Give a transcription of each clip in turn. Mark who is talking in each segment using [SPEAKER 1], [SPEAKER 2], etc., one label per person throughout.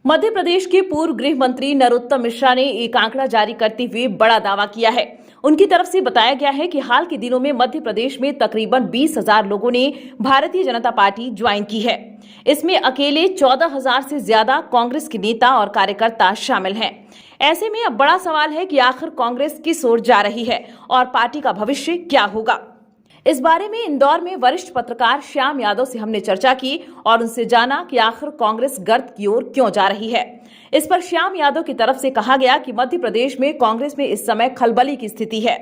[SPEAKER 1] मध्य प्रदेश के पूर्व गृह मंत्री नरोत्तम मिश्रा ने एक आंकड़ा जारी करते हुए बड़ा दावा किया है। उनकी तरफ से बताया गया है कि हाल के दिनों में मध्य प्रदेश में तकरीबन 20,000 लोगों ने भारतीय जनता पार्टी ज्वाइन की है। इसमें अकेले 14,000 से ज्यादा कांग्रेस के नेता और कार्यकर्ता शामिल हैं। ऐसे में अब बड़ा सवाल है कि आखिर कांग्रेस किस ओर जा रही है और पार्टी का भविष्य क्या होगा। इस बारे में इंदौर में वरिष्ठ पत्रकार श्याम यादव से हमने चर्चा की और उनसे जाना कि आखिर कांग्रेस गर्त की ओर क्यों जा रही है। इस पर श्याम यादव की तरफ से कहा गया कि मध्य प्रदेश में कांग्रेस में इस समय खलबली की स्थिति है।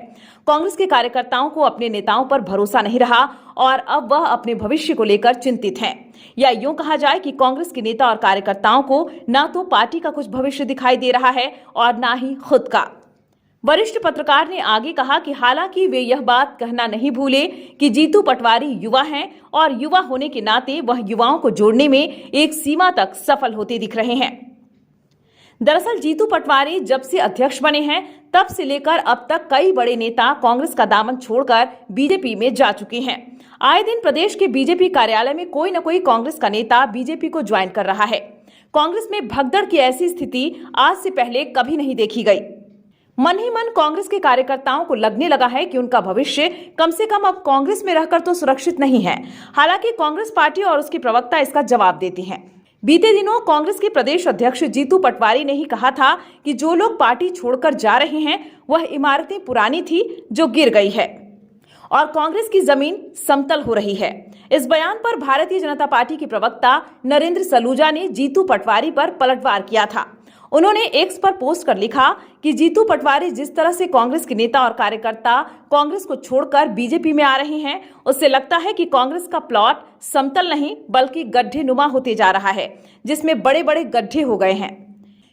[SPEAKER 1] कांग्रेस के कार्यकर्ताओं को अपने नेताओं पर भरोसा नहीं रहा और अब वह अपने भविष्य को लेकर चिंतित हैं। या यूं कहा जाए कि कांग्रेस के नेता और कार्यकर्ताओं को न तो पार्टी का कुछ भविष्य दिखाई दे रहा है और न ही खुद का। वरिष्ठ पत्रकार ने आगे कहा कि हालांकि वे यह बात कहना नहीं भूले कि जीतू पटवारी युवा हैं और युवा होने के नाते वह युवाओं को जोड़ने में एक सीमा तक सफल होते दिख रहे हैं। दरअसल जीतू पटवारी जब से अध्यक्ष बने हैं तब से लेकर अब तक कई बड़े नेता कांग्रेस का दामन छोड़कर बीजेपी में जा चुके हैं। आए दिन प्रदेश के बीजेपी कार्यालय में कोई न कोई कांग्रेस का नेता बीजेपी को ज्वाइन कर रहा है। कांग्रेस में भगदड़ की ऐसी स्थिति आज से पहले कभी नहीं देखी गई। मन ही मन कांग्रेस के कार्यकर्ताओं को लगने लगा है कि उनका भविष्य कम से कम अब कांग्रेस में रहकर तो सुरक्षित नहीं है। हालांकि कांग्रेस पार्टी और उसके प्रवक्ता इसका जवाब देते हैं। बीते दिनों कांग्रेस के प्रदेश अध्यक्ष जीतू पटवारी ने ही कहा था कि जो लोग पार्टी छोड़कर जा रहे हैं वह इमारतें पुरानी थी जो गिर गई है और कांग्रेस की जमीन समतल हो रही है। इस बयान पर भारतीय जनता पार्टी के प्रवक्ता नरेंद्र सलूजा ने जीतू पटवारी पर पलटवार किया था। उन्होंने एक्स पर पोस्ट कर लिखा कि जीतू पटवारी जिस तरह से कांग्रेस के नेता और कार्यकर्ता कांग्रेस को छोड़कर बीजेपी में आ रहे हैं, उससे लगता है कि कांग्रेस का प्लॉट समतल नहीं बल्कि गड्ढे नुमा होते जा रहा है, जिसमें बड़े बड़े गड्ढे हो गए हैं।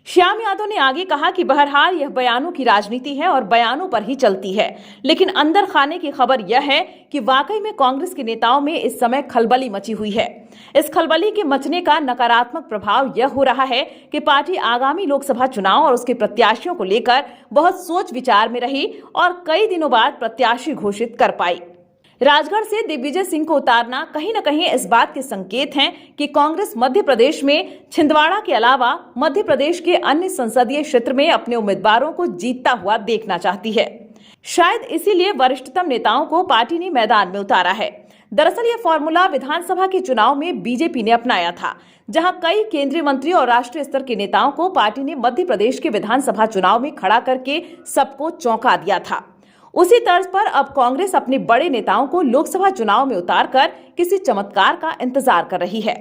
[SPEAKER 1] श्याम यादव ने आगे कहा कि बहरहाल यह बयानों की राजनीति है और बयानों पर ही चलती है, लेकिन अंदर खाने की खबर यह है कि वाकई में कांग्रेस के नेताओं में इस समय खलबली मची हुई है। इस खलबली के मचने का नकारात्मक प्रभाव यह हो रहा है कि पार्टी आगामी लोकसभा चुनाव और उसके प्रत्याशियों को लेकर बहुत सोच विचार में रही और कई दिनों बाद प्रत्याशी घोषित कर पाई। राजगढ़ से दिग्विजय सिंह को उतारना कहीं न कहीं इस बात के संकेत हैं कि कांग्रेस मध्य प्रदेश में छिंदवाड़ा के अलावा मध्य प्रदेश के अन्य संसदीय क्षेत्र में अपने उम्मीदवारों को जीतता हुआ देखना चाहती है। शायद इसीलिए वरिष्ठतम नेताओं को पार्टी ने मैदान में उतारा है। दरअसल यह फॉर्मूला विधानसभा के चुनाव में बीजेपी ने अपनाया था, जहां कई केंद्रीय मंत्री और राष्ट्रीय स्तर के नेताओं को पार्टी ने मध्य प्रदेश के विधानसभा चुनाव में खड़ा करके सबको चौंका दिया था। उसी तर्ज पर अब कांग्रेस अपने बड़े नेताओं को लोकसभा चुनाव में उतारकर किसी चमत्कार का इंतजार कर रही है।